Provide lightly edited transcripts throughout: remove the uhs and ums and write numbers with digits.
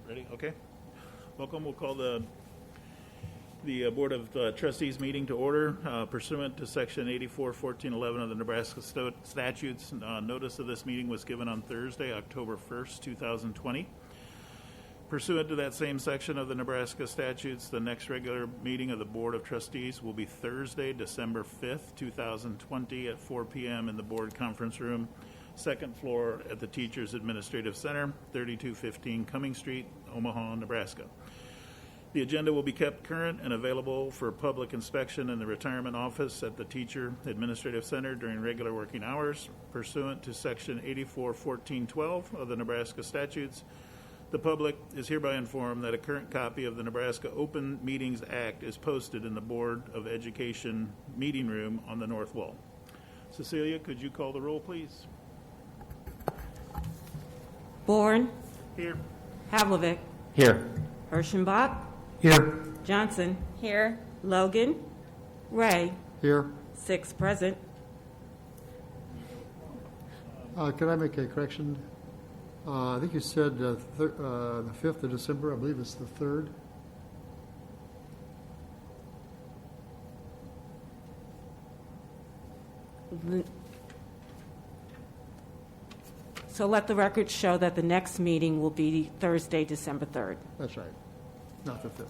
Ready? Okay. Welcome. We'll call the Board of Trustees meeting to order pursuant to Section 84-1411 of the Nebraska Statutes. Notice of this meeting was given on Thursday, October 1st, 2020. Pursuant to that same section of the Nebraska Statutes, the next regular meeting of the Board of Trustees will be Thursday, December 5th, 2020 at 4 p.m. in the Board Conference Room, second floor at the Teachers Administrative Center, 3215 Cumming Street, Omaha, Nebraska. The agenda will be kept current and available for public inspection in the retirement office at the Teacher Administrative Center during regular working hours. Pursuant to Section 84-1412 of the Nebraska Statutes, the public is hereby informed that a current copy of the Nebraska Open Meetings Act is posted in the Board of Education meeting room on the north wall. Cecilia, could you call the roll, please? Bourne. Here. Havlovic. Here. Hirschenbach. Here. Johnson. Here. Logan. Ray. Here. 6 present. Could I make a correction? I think you said the 5th of December. I believe it's the 3rd. So let the record show that the next meeting will be Thursday, December 3rd. That's right. Not the 5th.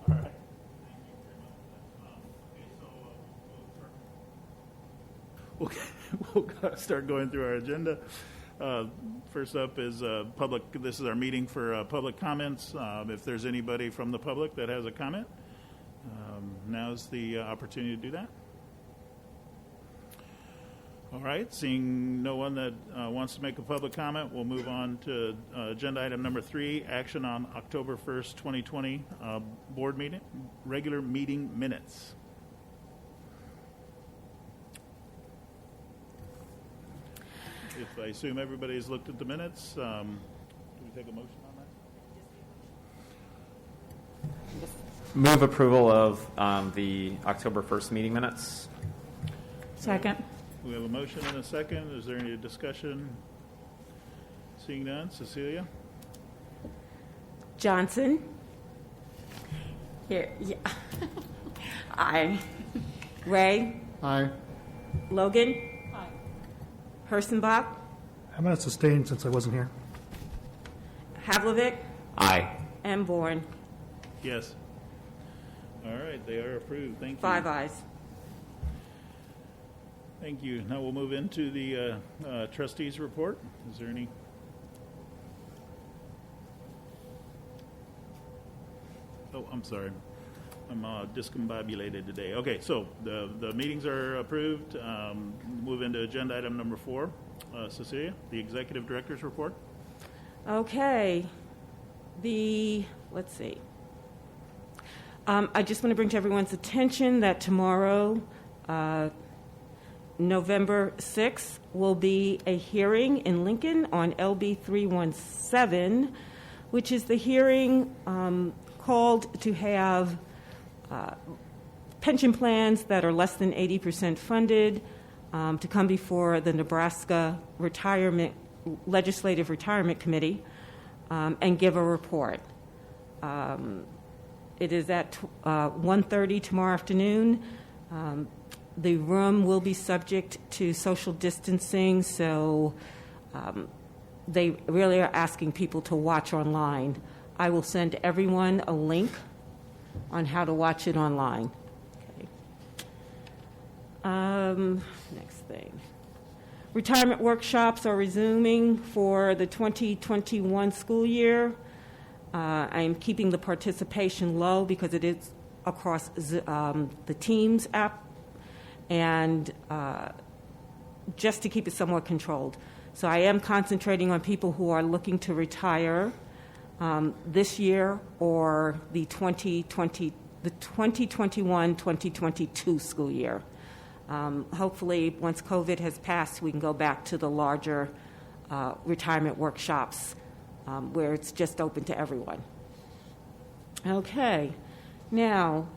All right. We'll start going through our agenda. First up is public. This is our meeting for public comments. If there's anybody from the public that has a comment, now's the opportunity to do that. All right, seeing no one that wants to make a public comment, we'll move on to agenda item number 3, action on October 1st, 2020 board meeting, regular meeting minutes. If I assume everybody's looked at the minutes, do we take a motion on that? Move approval of the October 1st meeting minutes. Second. We have a motion and a second. Is there any discussion? Seeing none. Cecilia? Johnson. Here. Yeah. Aye. Ray. Aye. Logan. Aye. Hirschenbach. I'm going to sustain since I wasn't here. Havlovic. Aye. And Bourne. Yes. All right, they are approved. Thank you. 5 ayes. Thank you. Now we'll move into the trustees report. Is there any? Oh, I'm sorry. I'm discombobulated today. Okay, so the meetings are approved. Move into agenda item number 4. Cecilia, the executive director's report. Okay. Let's see. I just want to bring to everyone's attention that tomorrow, November 6th, will be a hearing in Lincoln on LB 317, which is the hearing called to have pension plans that are less than 80% funded to come before the Nebraska Legislative Retirement Committee and give a report. It is at 1:30 tomorrow afternoon. The room will be subject to social distancing, so they really are asking people to watch online. I will send everyone a link on how to watch it online. Okay. Next thing. Retirement workshops are resuming for the 2021 school year. I am keeping the participation low because it is across the Teams app, and just to keep it somewhat controlled. So I am concentrating on people who are looking to retire this year or the 2021-2022 school year. Hopefully, once COVID has passed, we can go back to the larger retirement workshops where it's just open to everyone. Okay. Now,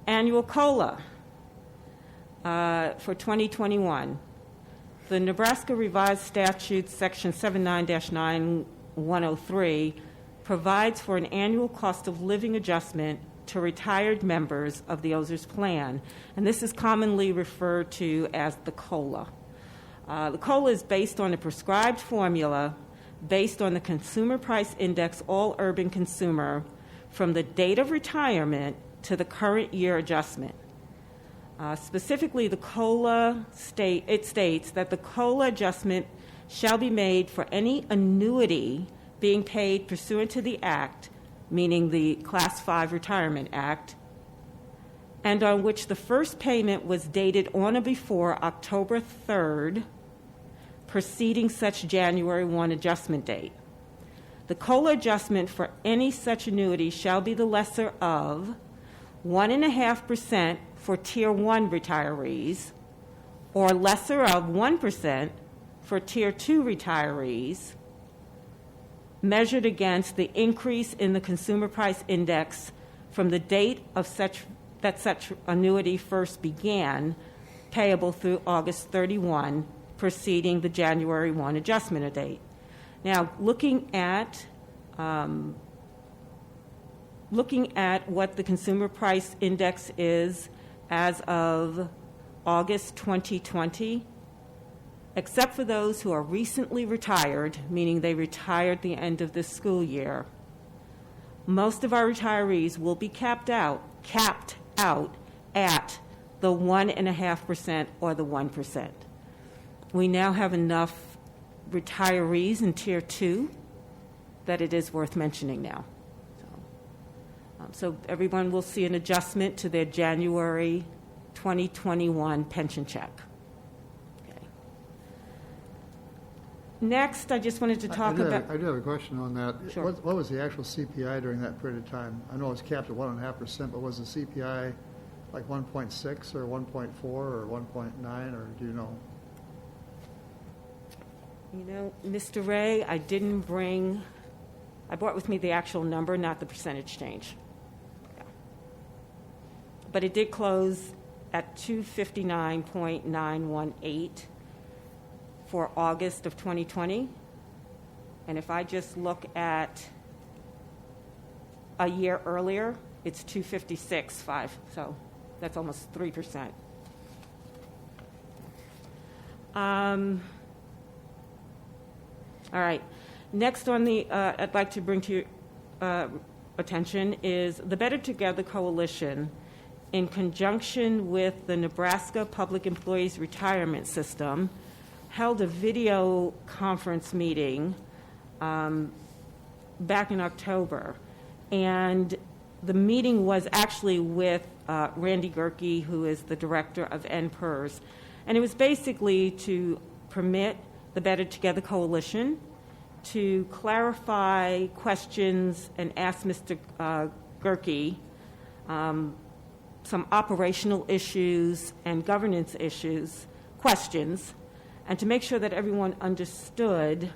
annual COLA. for 2021. The Nebraska Revised Statutes, Section 79-9103, provides for an annual cost of living adjustment to retired members of the OSERS plan, and this is commonly referred to as the COLA. The COLA is based on a prescribed formula based on the Consumer Price Index All Urban Consumer from the date of retirement to the current year adjustment. Specifically, the COLA states that the COLA adjustment shall be made for any annuity being paid pursuant to the Act, meaning the Class 5 Retirement Act, and on which the first payment was dated on or before October 3rd, preceding such January 1 adjustment date. The COLA adjustment for any such annuity shall be the lesser of 1.5% for Tier 1 retirees, or lesser of 1% for Tier 2 retirees, measured against the increase in the Consumer Price Index from the date of such annuity first began, payable through August 31, preceding the January 1 adjustment date. Now, looking at what the Consumer Price Index is as of August 2020, except for those who are recently retired, meaning they retired the end of this school year, most of our retirees will be capped out at the 1.5% or the 1%. We now have enough retirees in Tier 2 that it is worth mentioning now. So everyone will see an adjustment to their January 2021 pension check. Okay. Next, I just wanted to talk about... I do have a question on that. Sure. What was the actual CPI during that period of time? I know it was capped at 1.5%, but was the CPI like 1.6 or 1.4 or 1.9, or do you know? You know, Mr. Ray, I brought with me the actual number, not the percentage change. Yeah. But it did close at 259.918 for August of 2020. And if I just look at a year earlier, it's 256.5, so that's almost 3%. All right. Next on the, I'd like to bring to your attention is the Better Together Coalition, in conjunction with the Nebraska Public Employees Retirement System, held a video conference meeting back in October. And the meeting was actually with Randy Gerke, who is the director of NPERS. And it was basically to permit the Better Together Coalition to clarify questions and ask Mr. Gerke some operational issues and governance questions, and to make sure that everyone understood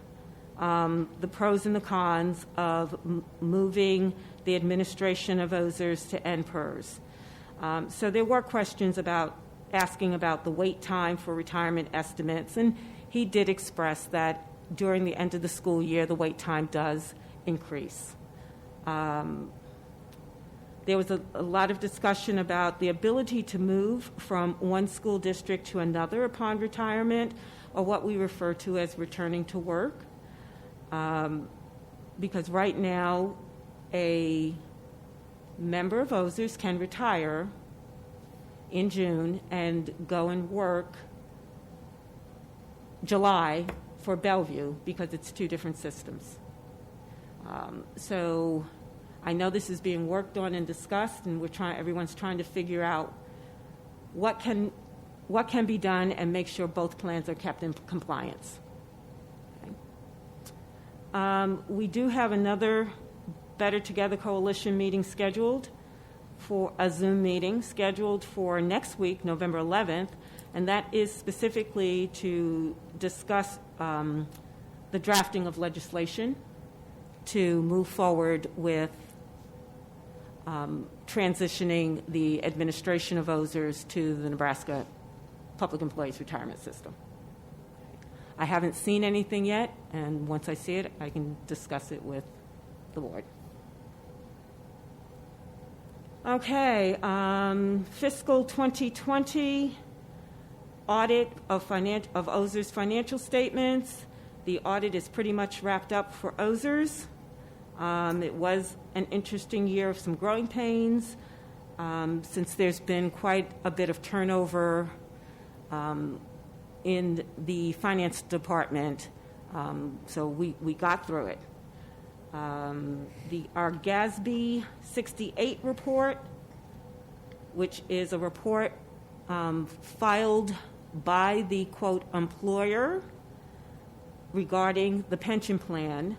the pros and the cons of moving the administration of OSERS to NPERS. So there were questions asking about the wait time for retirement estimates, and he did express that during the end of the school year, the wait time does increase. There was a lot of discussion about the ability to move from one school district to another upon retirement, or what we refer to as returning to work. Because right now, a member of OSERS can retire in June and go and work July for Bellevue, because it's two different systems. So I know this is being worked on and discussed, and everyone's trying to figure out what can be done and make sure both plans are kept in compliance. Okay. We do have another Better Together Coalition meeting scheduled, for a Zoom meeting scheduled for next week, November 11th, and that is specifically to discuss the drafting of legislation to move forward with transitioning the administration of OSERS to the Nebraska public employees' retirement system. I haven't seen anything yet, and once I see it, I can discuss it with the board. Okay, fiscal 2020 audit of OSERS financial statements. The audit is pretty much wrapped up for OSERS. It was an interesting year of some growing pains, since there's been quite a bit of turnover in the finance department, so we got through it. Our GASB 68 report, which is a report filed by the, quote, employer regarding the pension plan.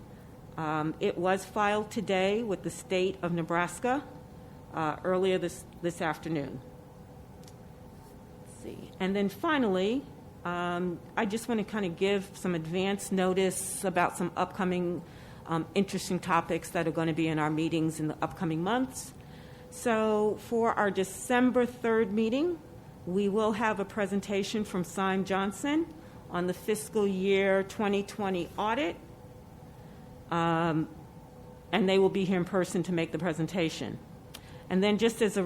It was filed today with the state of Nebraska earlier this afternoon. Let's see. And then finally, I just want to kind of give some advance notice about some upcoming interesting topics that are going to be in our meetings in the upcoming months. So for our December 3rd meeting, we will have a presentation from Cy Johnson on the fiscal year 2020 audit. And they will be here in person to make the presentation. And then just as a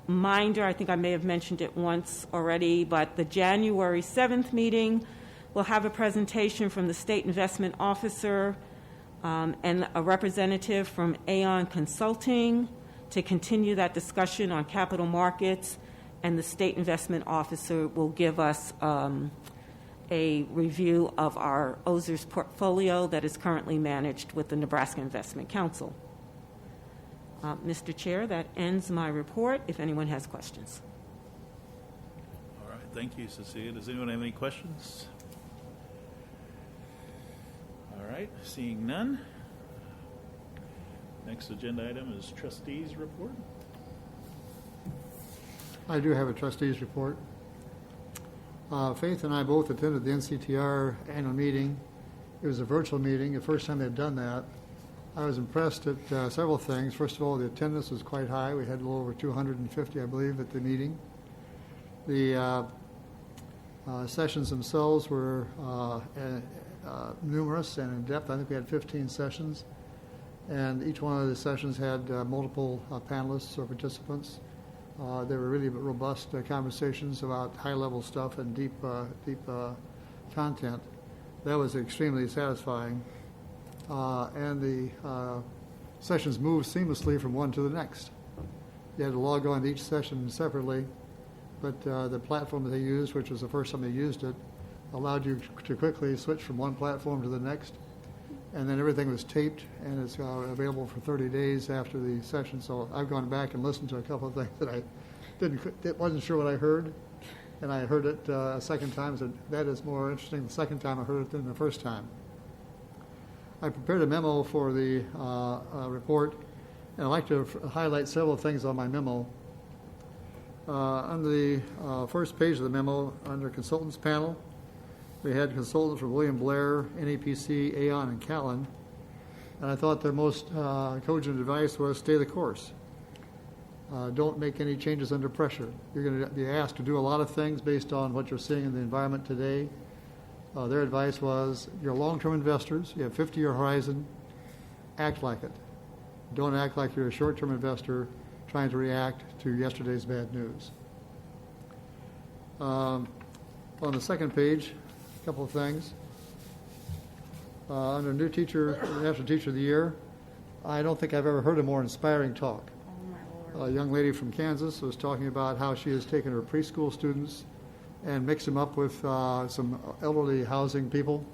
reminder, I think I may have mentioned it once already, but the January 7th meeting will have a presentation from the State Investment Officer and a representative from Aon Consulting to continue that discussion on capital markets, and the State Investment Officer will give us a review of our OSERS portfolio that is currently managed with the Nebraska Investment Council. Mr. Chair, that ends my report, if anyone has questions. All right, thank you, Cecilia. Does anyone have any questions? All right, seeing none. Next agenda item is Trustees Report. I do have a trustees report. Faith and I both attended the Nctr annual meeting. It was a virtual meeting, the first time they'd done that. I was impressed at several things. First of all, the attendance was quite high. We had a little over 250, I believe, at the meeting. The sessions themselves were numerous and in-depth. I think we had 15 sessions. And each one of the sessions had multiple panelists or participants. They were really robust conversations about high-level stuff and deep content. That was extremely satisfying. And the sessions moved seamlessly from one to the next. You had to log on to each session separately, but the platform that they used, which was the first time they used it, allowed you to quickly switch from one platform to the next. And then everything was taped, and it's available for 30 days after the session. So I've gone back and listened to a couple of things that I wasn't sure what I heard, and I heard it a second time. So that is more interesting the second time I heard it than the first time. I prepared a memo for the report, and I'd like to highlight several things on my memo. On the first page of the memo, under Consultants Panel, we had consultants from William Blair, NEPC, Aon, and Callan, and I thought their most cogent advice was stay the course. Don't make any changes under pressure. You're going to be asked to do a lot of things based on what you're seeing in the environment today. Their advice was, you're long-term investors, you have 50-year horizon, act like it. Don't act like you're a short-term investor trying to react to yesterday's bad news. On the second page, a couple of things. Under National Teacher of the Year, I don't think I've ever heard a more inspiring talk. A young lady from Kansas was talking about how she has taken her preschool students and mixed them up with some elderly housing people,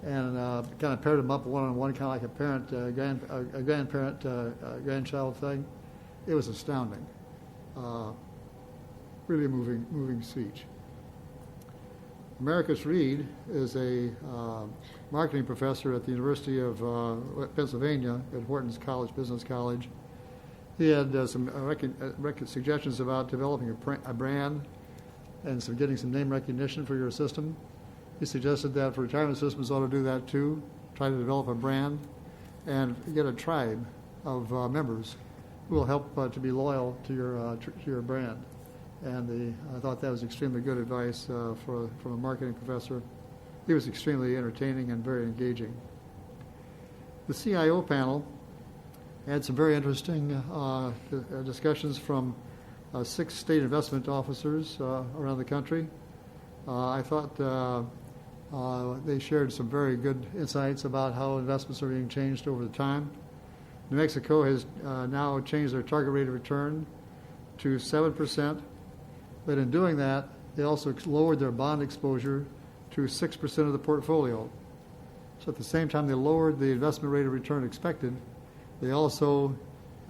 and kind of paired them up one-on-one, kind of like a parent, grandparent, grandchild thing. It was astounding. Really a moving speech. Americus Reed is a marketing professor at the University of Pennsylvania at Wharton's Business College. He had some suggestions about developing a brand and getting some name recognition for your system. He suggested that for retirement systems ought to do that too, try to develop a brand and get a tribe of members who will help to be loyal to your brand. And I thought that was extremely good advice from a marketing professor. He was extremely entertaining and very engaging. The CIO panel had some very interesting discussions from 6 state investment officers around the country. I thought they shared some very good insights about how investments are being changed over the time. New Mexico has now changed their target rate of return to 7%, but in doing that, they also lowered their bond exposure to 6% of the portfolio. So at the same time they lowered the investment rate of return expected, they also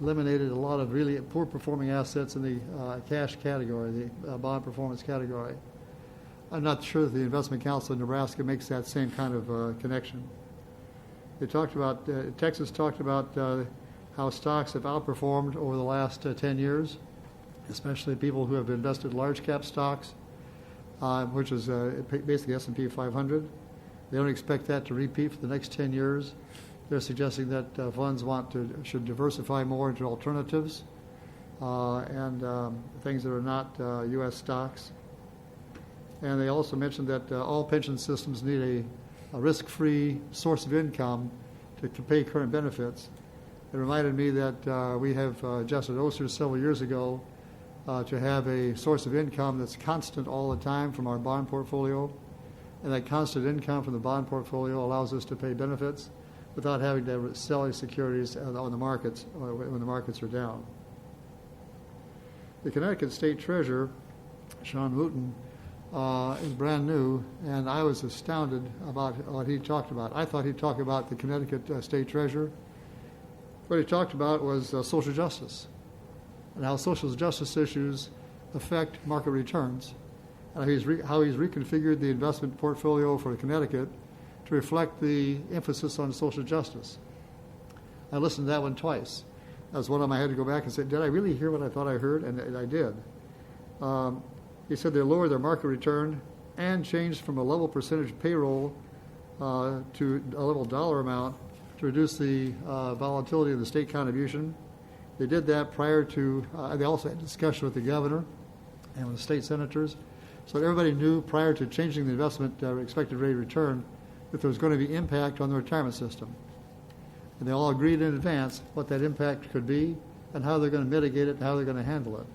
eliminated a lot of really poor performing assets in the cash category, the bond performance category. I'm not sure that the Investment Council of Nebraska makes that same kind of connection. They talked about, Texas talked about how stocks have outperformed over the last 10 years, especially people who have invested large cap stocks, which is basically S&P 500. They don't expect that to repeat for the next 10 years. They're suggesting that funds should diversify more into alternatives and things that are not U.S. stocks. And they also mentioned that all pension systems need a risk-free source of income to pay current benefits. It reminded me that we have adjusted OSERS several years ago to have a source of income that's constant all the time from our bond portfolio. And that constant income from the bond portfolio allows us to pay benefits without having to sell these securities on the markets when the markets are down. The Connecticut State Treasurer, Sean Wooten, is brand new, and I was astounded about what he talked about. I thought he'd talk about the Connecticut State Treasurer. What he talked about was social justice and how social justice issues affect market returns, and how he's reconfigured the investment portfolio for Connecticut to reflect the emphasis on social justice. I listened to that one twice. That was one of them I had to go back and say, did I really hear what I thought I heard? And I did. He said they lowered their market return and changed from a level percentage payroll to a level dollar amount to reduce the volatility of the state contribution. They did that prior to, they also had discussion with the governor and with the state senators. So everybody knew prior to changing the investment expected rate of return that there was going to be impact on the retirement system. And they all agreed in advance what that impact could be and how they're going to mitigate it and how they're going to handle it.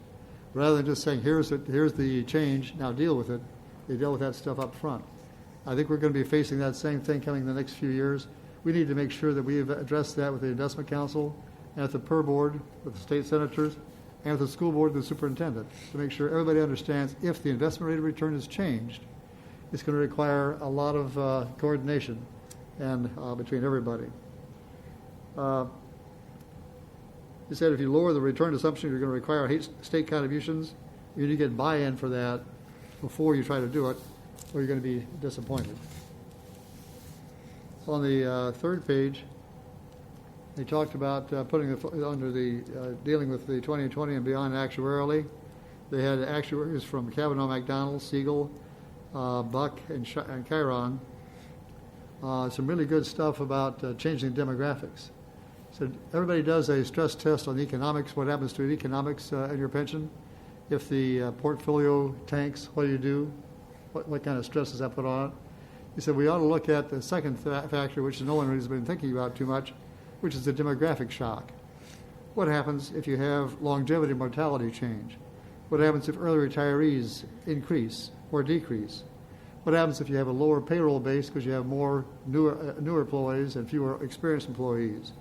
Rather than just saying, here's the change, now deal with it, they deal with that stuff up front. I think we're going to be facing that same thing coming in the next few years. We need to make sure that we've addressed that with the Investment Council and at the PER board, with the state senators, and with the school board, the superintendent, to make sure everybody understands if the investment rate of return is changed, it's going to require a lot of coordination and between everybody. He said if you lower the return assumption, you're going to require state contributions. You need to get buy-in for that before you try to do it, or you're going to be disappointed. On the third page, they talked about putting under the dealing with the 2020 and beyond actuarially. They had actuaries from Kavanaugh, McDonald, Siegel, Buck, and Chiron. Some really good stuff about changing demographics. So everybody does a stress test on economics. What happens to economics in your pension? If the portfolio tanks, what do you do? What kind of stress does that put on it? He said we ought to look at the second factor, which no one has been thinking about too much, which is the demographic shock. What happens if you have longevity mortality change? What happens if early retirees increase or decrease? What happens if you have a lower payroll base because you have more newer employees and fewer experienced employees?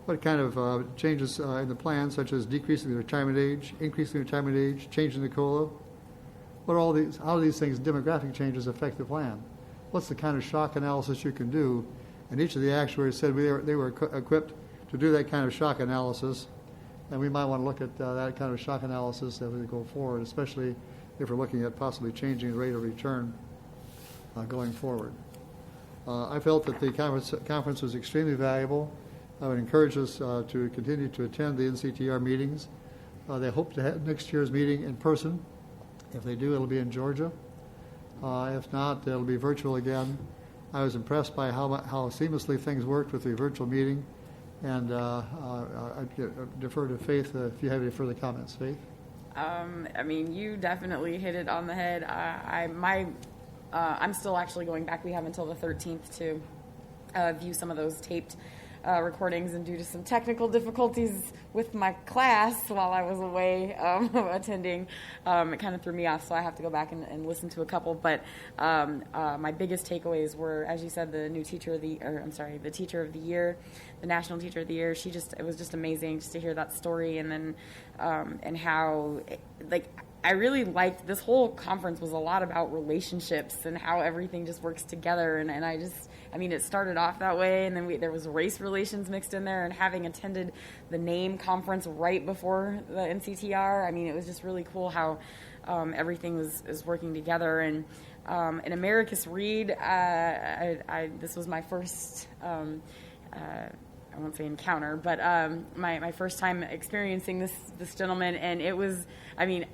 What kind of changes in the plan, such as decreasing the retirement age, increasing the retirement age, changing the COLA? How do these things, demographic changes, affect the plan? What's the kind of shock analysis you can do? And each of the actuaries said they were equipped to do that kind of shock analysis, and we might want to look at that kind of shock analysis as we go forward, especially if we're looking at possibly changing the rate of return going forward. I felt that the conference was extremely valuable. I would encourage us to continue to attend the Nctr meetings. They hope to have next year's meeting in person. If they do, it'll be in Georgia. If not, it'll be virtual again. I was impressed by how seamlessly things worked with the virtual meeting, and I defer to Faith if you have any further comments. Faith? I mean, you definitely hit it on the head. I'm still actually going back. We have until the 13th to view some of those taped recordings, and due to some technical difficulties with my class while I was away attending, it kind of threw me off, so I have to go back and listen to a couple. But my biggest takeaways were, as you said, the teacher of the year, the national teacher of the year. It was just amazing just to hear that story, and then and how I really liked this whole conference was a lot about relationships and how everything just works together. And I mean, it started off that way, and then there was race relations mixed in there. And having attended the NAME conference right before the NCTR, I mean, it was just really cool how everything is working together. And in Americus Read, this was my first. I won't say encounter, but my first time experiencing this gentleman, and it was. I mean,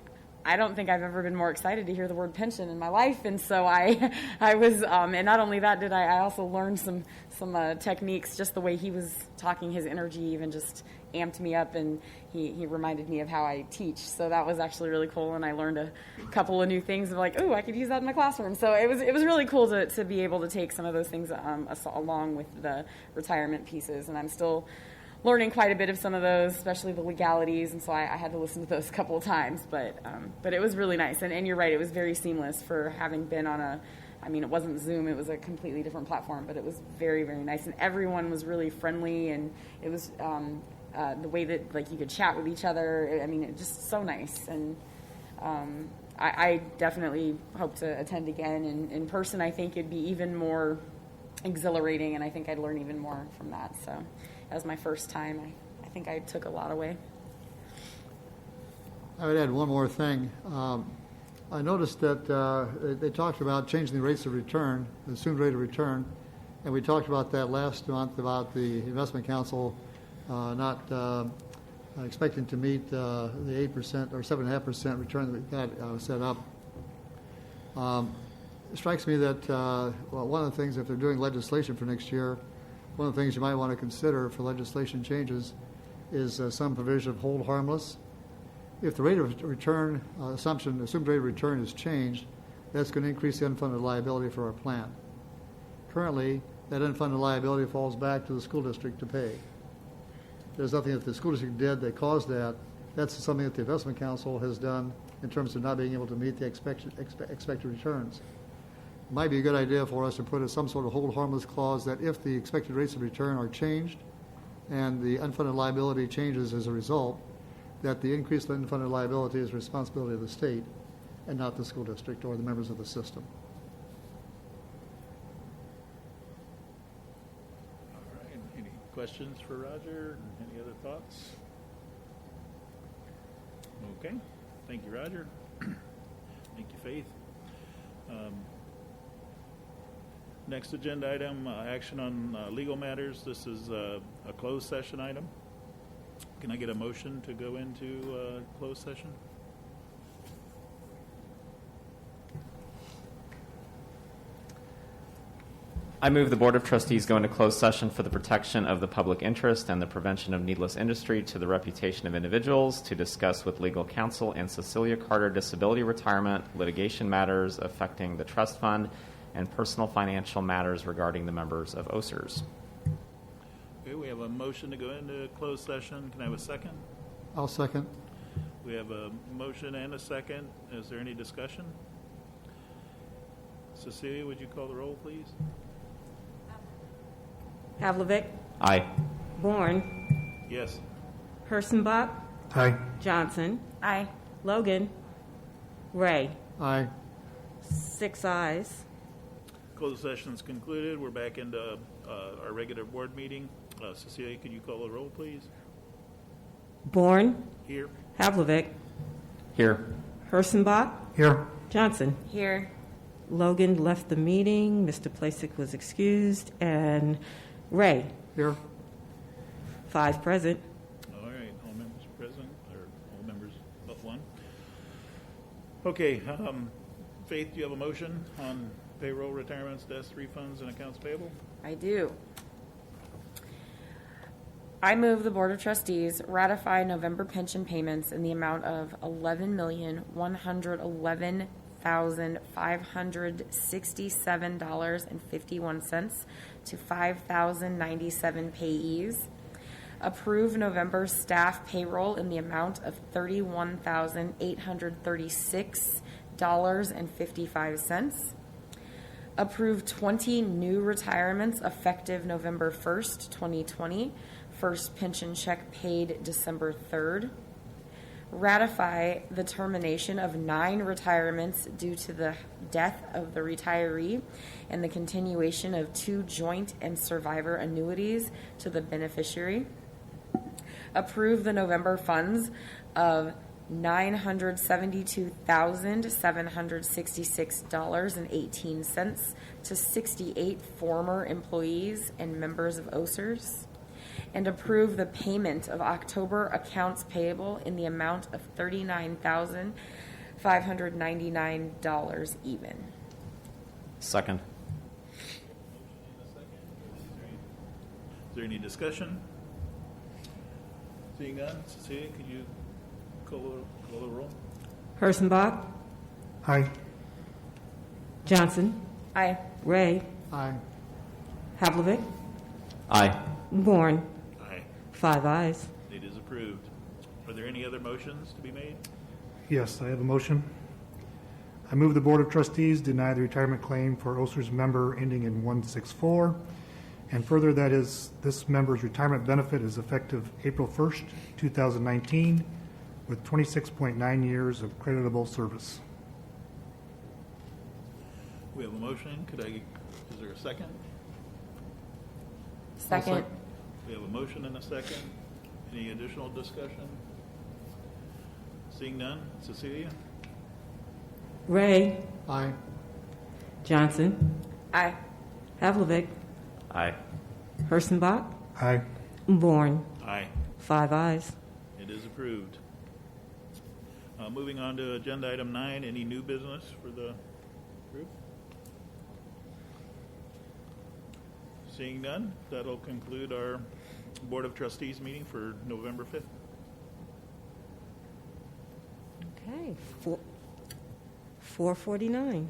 I don't think I've ever been more excited to hear the word pension in my life, and so I was, and not only that, I also learned some techniques. Just the way he was talking, his energy even just amped me up, and he reminded me of how I teach. So that was actually really cool, and I learned a couple of new things of like, oh, I could use that in my classroom. So it was really cool to be able to take some of those things along with the retirement pieces, and I'm still learning quite a bit of some of those, especially the legalities, and so I had to listen to those a couple of times, but it was really nice, and you're right, it was very seamless for having been on it wasn't Zoom, it was a completely different platform, but it was very, very nice, and everyone was really friendly, and it was the way that you could chat with each other, I mean, it just so nice, and I definitely hope to attend again, and in person I think it'd be even more exhilarating, and I think I'd learn even more from that, so. That was my first time. I think I took a lot away. I would add one more thing. I noticed that they talked about changing the rates of return, the assumed rate of return, and we talked about that last month about the Investment Council not expecting to meet the 8% or 7.5% return that we've got set up. It strikes me that one of the things, if they're doing legislation for next year, one of the things you might want to consider for legislation changes is some provision of hold harmless. If the rate of return assumed rate of return is changed, that's going to increase the unfunded liability for our plan. Currently, that unfunded liability falls back to the school district to pay. There's nothing that the school district did that caused that. That's something that the Investment Council has done in terms of not being able to meet the expected returns. It might be a good idea for us to put some sort of hold harmless clause that if the expected rates of return are changed and the unfunded liability changes as a result, that the increased unfunded liability is the responsibility of the state and not the school district or the members of the system. All right. Any questions for Roger? Any other thoughts? Okay. Thank you, Roger. Thank you, Faith. Next agenda item, action on legal matters. This is a closed session item. Can I get a motion to go into closed session? I move the Board of Trustees go into closed session for the protection of the public interest and the prevention of needless industry to the reputation of individuals to discuss with legal counsel and Cecilia Carter disability retirement, litigation matters affecting the trust fund, and personal financial matters regarding the members of OSERS. Okay, we have a motion to go into closed session. Can I have a second? I'll second. We have a motion and a second. Is there any discussion? Cecilia, would you call the roll, please? Havlovic, Aye. Bourne, Yes. Hersenbach, Aye. Johnson, Aye. Logan, Ray. Aye. 6 ayes. Closed session's concluded. We're back into our regular board meeting. Cecilia, could you call the roll, please? Bourne, Here. Havlovic, Here. Hersenbach, Here. Johnson. Here. Logan left the meeting. Mr. Plasek was excused. And Ray, Here. 5 present. All right, all members present, or all members but one. Okay, Faith, do you have a motion on payroll, retirements, deaths, refunds, and accounts payable? I do. I move the Board of Trustees ratify November pension payments in the amount of $11,111,567.51 to 5,097 payees. Approve November staff payroll in the amount of $31,836.55. Approve 20 new retirements effective November 1st, 2020. First pension check paid December 3rd. Ratify the termination of 9 retirements due to the death of the retiree and the continuation of 2 joint and survivor annuities to the beneficiary. Approve the November funds of $972,766.18 to 68 former employees and members of OSERS. And approve the payment of October accounts payable in the amount of $39,599 even. Second. Is there any discussion? Seeing none, Cecilia, could you call the roll? Hersenbach, Aye. Johnson, Aye. Ray, Aye. Havlicek, Aye. Bourne. Aye. 5 ayes. It is approved. Are there any other motions to be made? Yes, I have a motion. I move the Board of Trustees deny the retirement claim for OSERS member ending in 164, and further that is this member's retirement benefit is effective April 1st, 2019, with 26.9 years of creditable service. We have a motion. Is there a second? Second. We have a motion and a second. Any additional discussion? Seeing none, Cecilia? Ray, Aye. Johnson, Aye. Havlicek, Aye. Hersenbach, Aye. Bourne. Aye. 5 ayes. It is approved. Moving on to agenda item 9, any new business for the group? Seeing none, that'll conclude our Board of Trustees meeting for November 5th. Okay, 4:49.